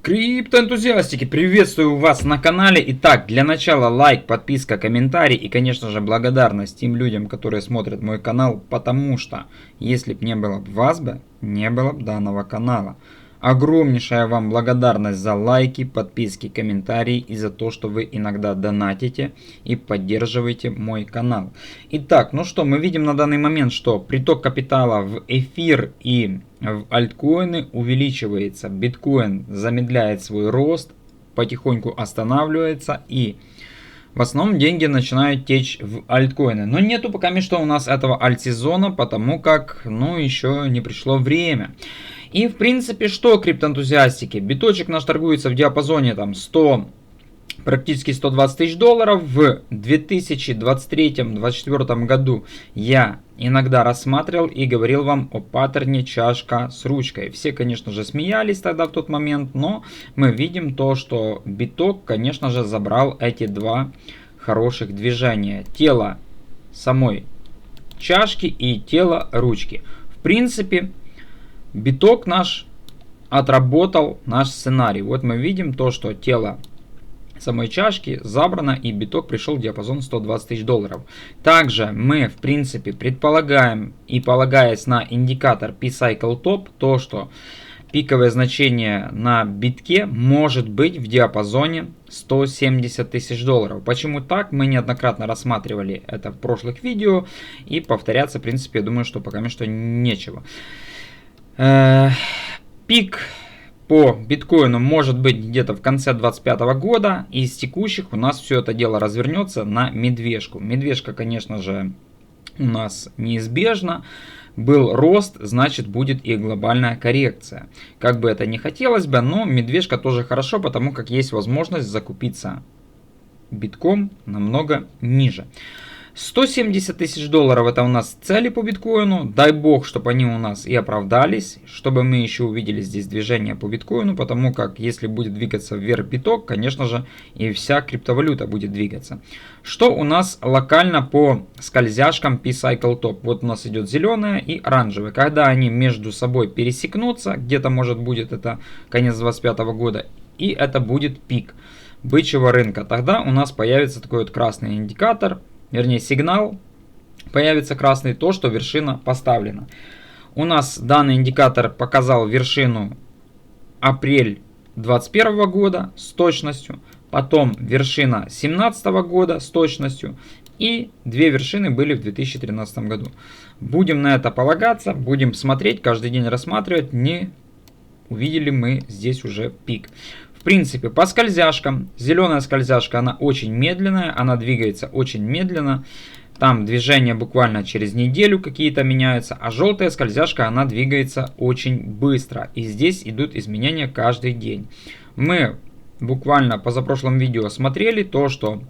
Криптоэнтузиастики, приветствую вас на канале. Итак, для начала лайк, подписка, комментарий и, конечно же, благодарность тем людям, которые смотрят мой канал, потому что, если бы не было вас бы, не было бы данного канала. Огромнейшая вам благодарность за лайки, подписки, комментарии и за то, что вы иногда донатите и поддерживаете мой канал. Итак, ну что, мы видим на данный момент, что приток капитала в эфир и в альткоины увеличивается. Биткоин замедляет свой рост, потихоньку останавливается и в основном деньги начинают течь в альткоины. Но нету пока что у нас этого альт-сезона, потому как, еще не пришло время. И в принципе, что криптоэнтузиастики? Биточек наш торгуется в диапазоне там 100, практически 120 тысяч долларов. В 2023-2024 году я иногда рассматривал и говорил вам о паттерне чашка с ручкой. Все, конечно же, смеялись тогда в тот момент, но мы видим то, что биток, конечно же, забрал эти два хороших движения. Тело самой чашки и тело ручки. В принципе, биток наш отработал наш сценарий. Вот мы видим то, что тело самой чашки забрано и биток пришел в диапазон 120 тысяч долларов. Также мы в принципе предполагаем и полагаясь на индикатор P-Cycle Top, то что пиковое значение на битке может быть в диапазоне 170 тысяч долларов. Почему так? Мы неоднократно рассматривали это в прошлых видео и повторяться в принципе я думаю, что пока что нечего. Пик по биткоину может быть где-то в конце 2025 года. Из текущих у нас все это дело развернется на медвежку. Медвежка, конечно же, у нас неизбежна. Был рост, значит будет и глобальная коррекция. Как бы это ни хотелось бы, но медвежка тоже хорошо, потому как есть возможность закупиться битком намного ниже. 170 тысяч долларов это у нас цели по биткоину. Дай бог, чтобы они у нас и оправдались, чтобы мы еще увидели здесь движение по биткоину, потому как если будет двигаться вверх биток, конечно же и вся криптовалюта будет двигаться. Что у нас локально по скользяшкам P-Cycle Top? Вот у нас идет зеленая и оранжевая. Когда они между собой пересекнутся, где-то может будет это конец 2025 года, и это будет пик бычьего рынка. Тогда у нас появится такой вот красный индикатор. Вернее, сигнал появится красный, то, что вершина поставлена. У нас данный индикатор показал вершину апрель 2021 года с точностью. Потом вершина 2017 года с точностью. И две вершины были в 2013 году. Будем на это полагаться, будем смотреть, каждый день рассматривать, не увидели мы здесь уже пик. В принципе, по скользяшкам, зеленая скользяшка, она очень медленная, она двигается очень медленно. Там движения буквально через неделю какие-то меняются, а желтая скользяшка, она двигается очень быстро. И здесь идут изменения каждый день. Мы буквально позапрошлом видео смотрели то, что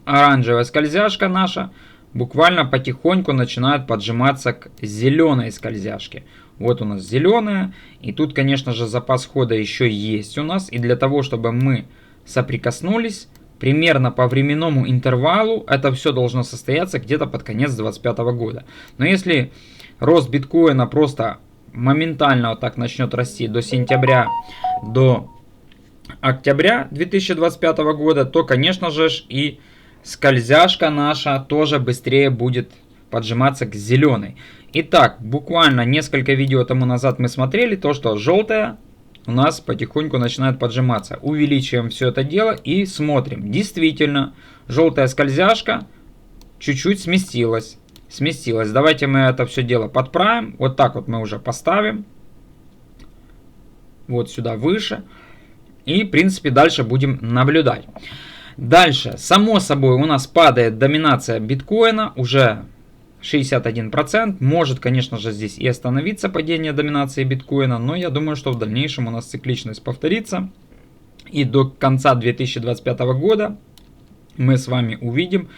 оранжевая скользяшка наша буквально потихоньку начинает поджиматься к зеленой скользяшке. Вот у нас зеленая. И тут, конечно же, запас хода еще есть у нас. И для того, чтобы мы соприкоснулись, примерно по временному интервалу, это все должно состояться где-то под конец 2025 года. Но если рост биткоина просто моментально вот так начнет расти до сентября, до октября 2025 года, то, конечно же, и скользяшка наша тоже быстрее будет поджиматься к зеленой. Итак, буквально несколько видео тому назад мы смотрели то, что желтая у нас потихоньку начинает поджиматься. Увеличиваем все это дело и смотрим. Действительно, желтая скользяшка чуть-чуть сместилась. Давайте мы это все дело подправим. Вот так вот мы уже поставим. Вот сюда выше. И, в принципе, дальше будем наблюдать. Дальше, само собой, у нас падает доминация биткоина уже 61%. Может, конечно же, здесь и остановиться падение доминации биткоина, но я думаю, что в дальнейшем у нас цикличность повторится. И до конца 2025 года мы с вами увидим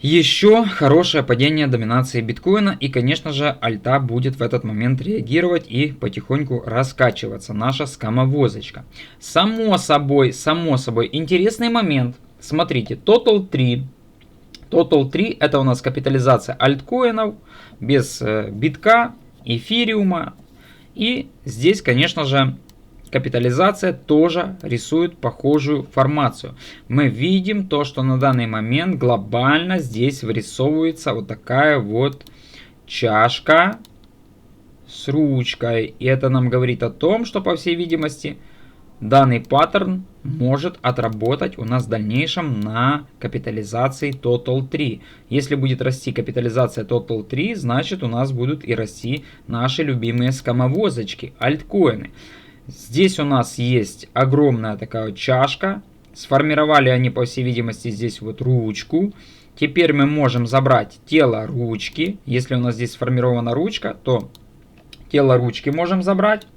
еще хорошее падение доминации биткоина. И, конечно же, альта будет в этот момент реагировать и потихоньку раскачиваться. Наша скамовозочка. Само собой, интересный момент. Смотрите, Total 3. Total 3 это у нас капитализация альткоинов без битка, эфириума. И здесь, конечно же, капитализация тоже рисует похожую формацию. Мы видим то, что на данный момент глобально здесь вырисовывается вот такая вот чашка с ручкой. И это нам говорит о том, что, по всей видимости, данный паттерн может отработать у нас в дальнейшем на капитализации Total 3. Если будет расти капитализация Total 3, значит у нас будут и расти наши любимые скамовозочки, альткоины. Здесь у нас есть огромная такая вот чашка. Сформировали они, по всей видимости, здесь вот ручку. Теперь мы можем забрать тело ручки. Если у нас здесь сформирована ручка, то тело ручки можем забрать.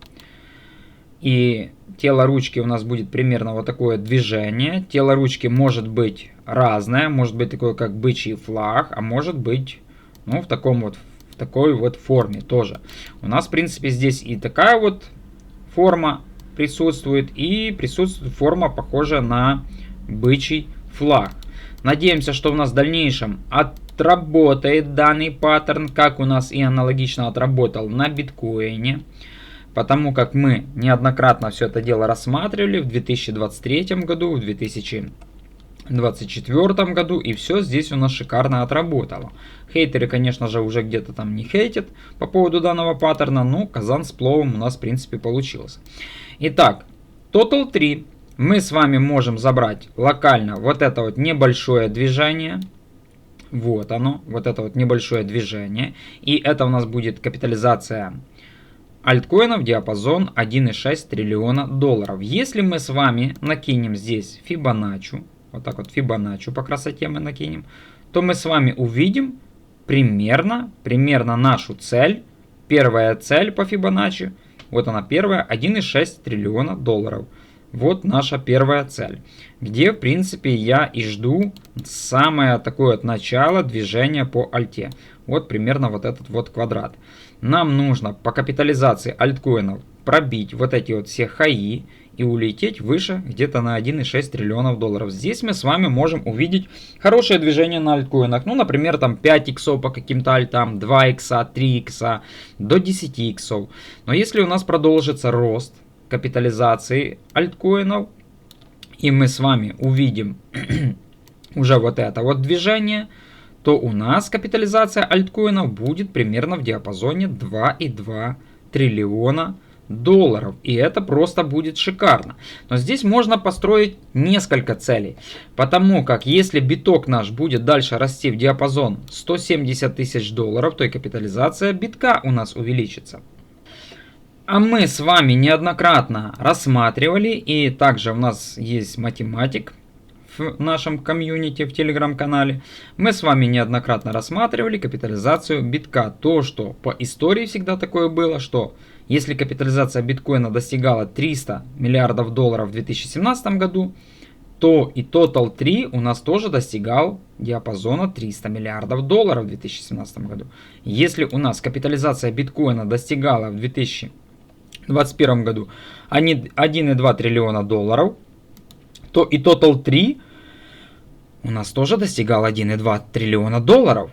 И тело ручки у нас будет примерно вот такое движение. Тело ручки может быть разное. Может быть такое, как бычий флаг. А может быть, ну, в такой вот форме тоже. У нас, в принципе, здесь и такая вот форма присутствует. И присутствует форма, похожая на бычий флаг. Надеемся, что у нас в дальнейшем отработает данный паттерн, как у нас и аналогично отработал на биткоине. Потому как мы неоднократно все это дело рассматривали в 2023 году, в 2024 году, и все здесь у нас шикарно отработало. Хейтеры, конечно же, уже где-то там не хейтят по поводу данного паттерна, но казан с пловом у нас, в принципе, получился. Итак, Total 3 мы с вами можем забрать локально вот это вот небольшое движение. Вот оно, вот это вот небольшое движение. И это у нас будет капитализация альткоинов, диапазон 1,6 триллиона долларов. Если мы с вами накинем здесь Фибоначчи, вот так вот Фибоначчи по красоте мы накинем, то мы с вами увидим примерно нашу цель. Первая цель по Фибоначчи, вот она первая, 1,6 триллиона долларов. Вот наша первая цель, где, в принципе, я и жду самое такое вот начало движения по альте. Вот примерно вот этот вот квадрат. Нам нужно по капитализации альткоинов пробить вот эти вот все хаи и улететь выше где-то на 1,6 триллионов долларов. Здесь мы с вами можем увидеть хорошее движение на альткоинах. Ну, например, там 5 иксов по каким-то альтам, 2 икса, 3 икса, до 10 иксов. Но если у нас продолжится рост капитализации альткоинов, и мы с вами увидим уже вот это вот движение, то у нас капитализация альткоинов будет примерно в диапазоне 2,2 триллиона долларов. И это просто будет шикарно. Но здесь можно построить несколько целей. Потому как если биток наш будет дальше расти в диапазон 170 тысяч долларов, то и капитализация битка у нас увеличится. А мы с вами неоднократно рассматривали, и также у нас есть математик в нашем комьюнити, в телеграм-канале. Мы с вами неоднократно рассматривали капитализацию битка. То, что по истории всегда такое было, что если капитализация биткоина достигала 300 миллиардов долларов в 2017 году, то и Total 3 у нас тоже достигал диапазона 300 миллиардов долларов в 2017 году. Если у нас капитализация биткоина достигала в 2021 году 1,2 триллиона долларов, то и Total 3 у нас тоже достигал 1,2 триллиона долларов.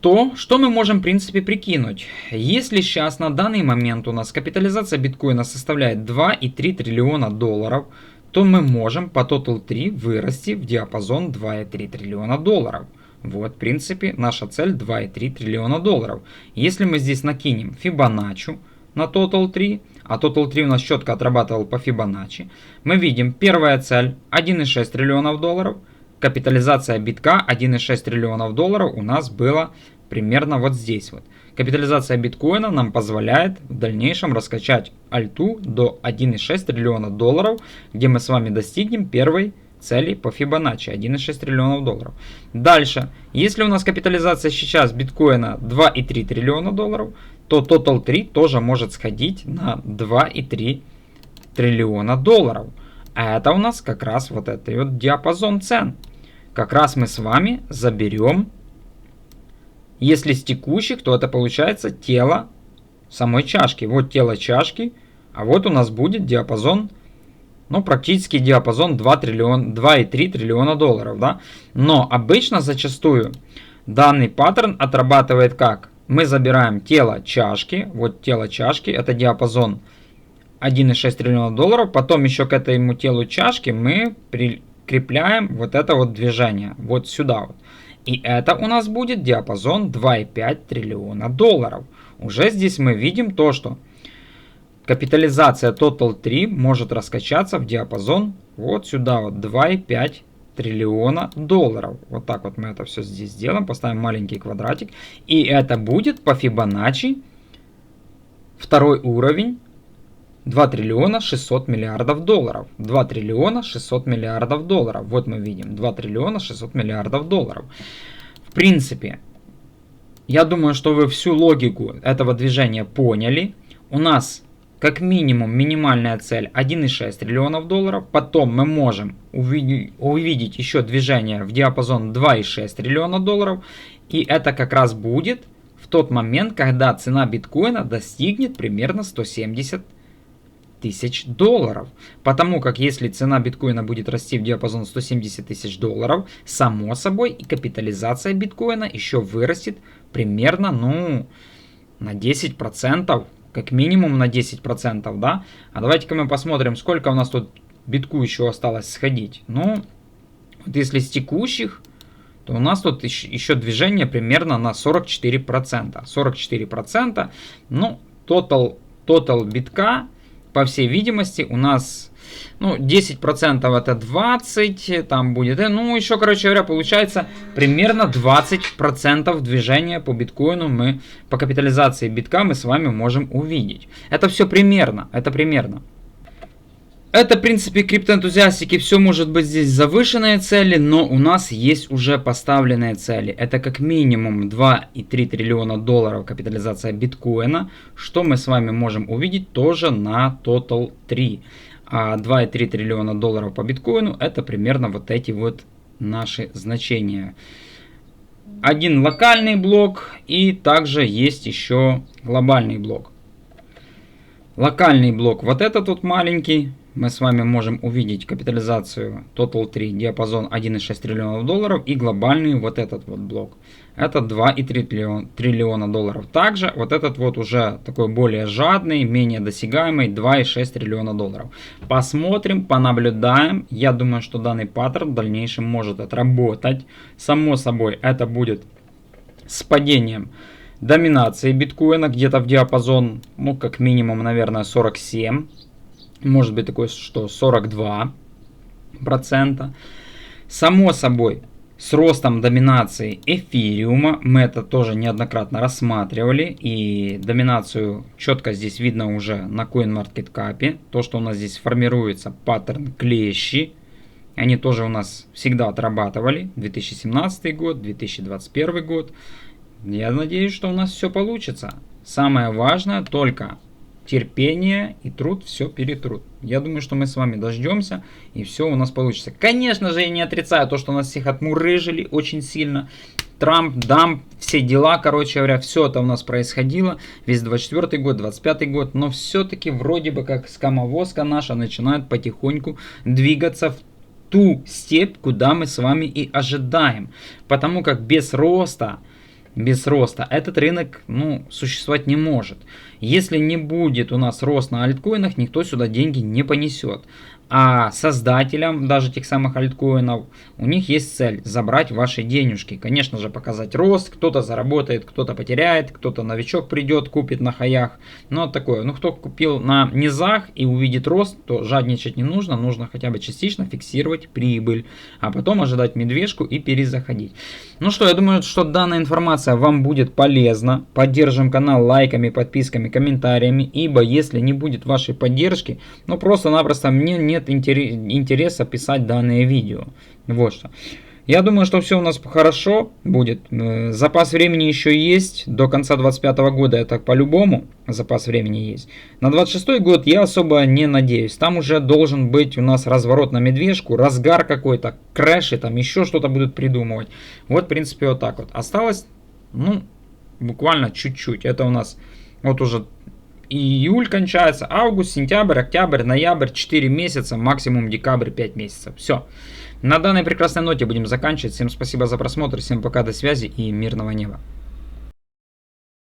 То, что мы можем, в принципе, прикинуть. Если сейчас на данный момент у нас капитализация биткоина составляет 2,3 триллиона долларов, то мы можем по Total 3 вырасти в диапазон 2,3 триллиона долларов. Вот, в принципе, наша цель 2,3 триллиона долларов. Если мы здесь накинем Фибоначчи на Total 3, а Total 3 у нас четко отрабатывал по Фибоначчи, мы видим первая цель 1,6 триллионов долларов, капитализация битка 1,6 триллионов долларов у нас была примерно вот здесь вот. Капитализация биткоина нам позволяет в дальнейшем раскачать альту до 1,6 триллиона долларов, где мы с вами достигнем первой цели по Фибоначчи 1,6 триллионов долларов. Дальше, если у нас капитализация сейчас биткоина 2,3 триллиона долларов, то Total 3 тоже может сходить на 2,3 триллиона долларов. А это у нас как раз вот этот вот диапазон цен. Как раз мы с вами заберем, если с текущих, то это получается тело самой чашки. Вот тело чашки, а вот у нас будет диапазон, ну практически диапазон 2,3 триллиона долларов. Да? Но обычно зачастую данный паттерн отрабатывает как? Мы забираем тело чашки, вот тело чашки, это диапазон 1,6 триллиона долларов. Потом еще к этому телу чашки мы прикрепляем вот это вот движение. Вот сюда вот. И это у нас будет диапазон 2,5 триллиона долларов. Уже здесь мы видим то, что капитализация Total 3 может раскачаться в диапазон вот сюда вот 2,5 триллиона долларов. Вот так вот мы это все здесь сделаем. Поставим маленький квадратик. И это будет по Фибоначчи второй уровень 2 триллиона 600 миллиардов долларов. 2 триллиона 600 миллиардов долларов. Вот мы видим 2 триллиона 600 миллиардов долларов. В принципе, я думаю, что вы всю логику этого движения поняли. У нас как минимум минимальная цель 1,6 триллионов долларов. Потом мы можем увидеть еще движение в диапазон 2,6 триллиона долларов. И это как раз будет в тот момент, когда цена биткоина достигнет примерно 170 тысяч долларов. Потому как если цена биткоина будет расти в диапазон 170 тысяч долларов, само собой и капитализация биткоина еще вырастет примерно, ну, на 10%. Как минимум на 10%, да? А давайте-ка мы посмотрим, сколько у нас тут битку еще осталось сходить. Ну, вот если с текущих, то у нас тут еще движение примерно на 44%. 44%, ну, total битка, по всей видимости, у нас, ну, 10% это 20, там будет, ну, еще, короче говоря, получается примерно 20% движения по биткоину мы, по капитализации битка мы с вами можем увидеть. Это все примерно, это примерно. Это, в принципе, криптоэнтузиастики, все может быть здесь завышенные цели, но у нас есть уже поставленные цели. Это как минимум 2,3 триллиона долларов капитализация биткоина, что мы с вами можем увидеть тоже на Total 3. А 2,3 триллиона долларов по биткоину это примерно вот эти вот наши значения. Один локальный блок и также есть еще глобальный блок. Локальный блок вот этот вот маленький. Мы с вами можем увидеть капитализацию Total 3, диапазон 1,6 триллионов долларов и глобальный вот этот вот блок. Это 2,3 триллиона долларов. Также вот этот вот уже такой более жадный, менее досягаемый 2,6 триллиона долларов. Посмотрим, понаблюдаем. Я думаю, что данный паттерн в дальнейшем может отработать. Само собой это будет с падением доминации биткоина где-то в диапазон, ну как минимум, наверное, 47. Может быть такое, что 42%. Само собой, с ростом доминации эфириума, мы это тоже неоднократно рассматривали. И доминацию четко здесь видно уже на CoinMarketCap. То, что у нас здесь формируется паттерн клещи. Они тоже у нас всегда отрабатывали. 2017 год, 2021 год. Я надеюсь, что у нас все получится. Самое важное только терпение и труд все перетрут. Я думаю, что мы с вами дождемся и все у нас получится. Конечно же, я не отрицаю то, что нас всех отмурыжили очень сильно. Трамп, дамп, все дела, короче говоря, все это у нас происходило. Весь 24 год, 25 год. Но все-таки вроде бы как скамовозка наша начинает потихоньку двигаться в ту степь, куда мы с вами и ожидаем. Потому как без роста этот рынок, ну, существовать не может. Если не будет у нас рост на альткоинах, никто сюда деньги не понесет. А создателям даже тех самых альткоинов, у них есть цель забрать ваши денежки. Конечно же, показать рост, кто-то заработает, кто-то потеряет, кто-то новичок придет, купит на хаях. Но такое, ну кто купил на низах и увидит рост, то жадничать не нужно, нужно хотя бы частично фиксировать прибыль, а потом ожидать медвежку и перезаходить. Ну что, я думаю, что данная информация вам будет полезна. Поддержим канал лайками, подписками, комментариями, ибо если не будет вашей поддержки, ну просто-напросто мне нет интереса писать данное видео. Вот что. Я думаю, что все у нас хорошо будет. Запас времени еще есть. До конца 2025 года это по-любому запас времени есть. На 2026 год я особо не надеюсь. Там уже должен быть у нас разворот на медвежку, разгар какой-то, крэши, там еще что-то будут придумывать. Вот, в принципе, вот так вот. Осталось, ну, буквально чуть-чуть. Это у нас вот уже июль кончается, август, сентябрь, октябрь, ноябрь, 4 месяца, максимум декабрь, 5 месяцев. Все. На данной прекрасной ноте будем заканчивать. Всем спасибо за просмотр, всем пока, до связи и мирного неба.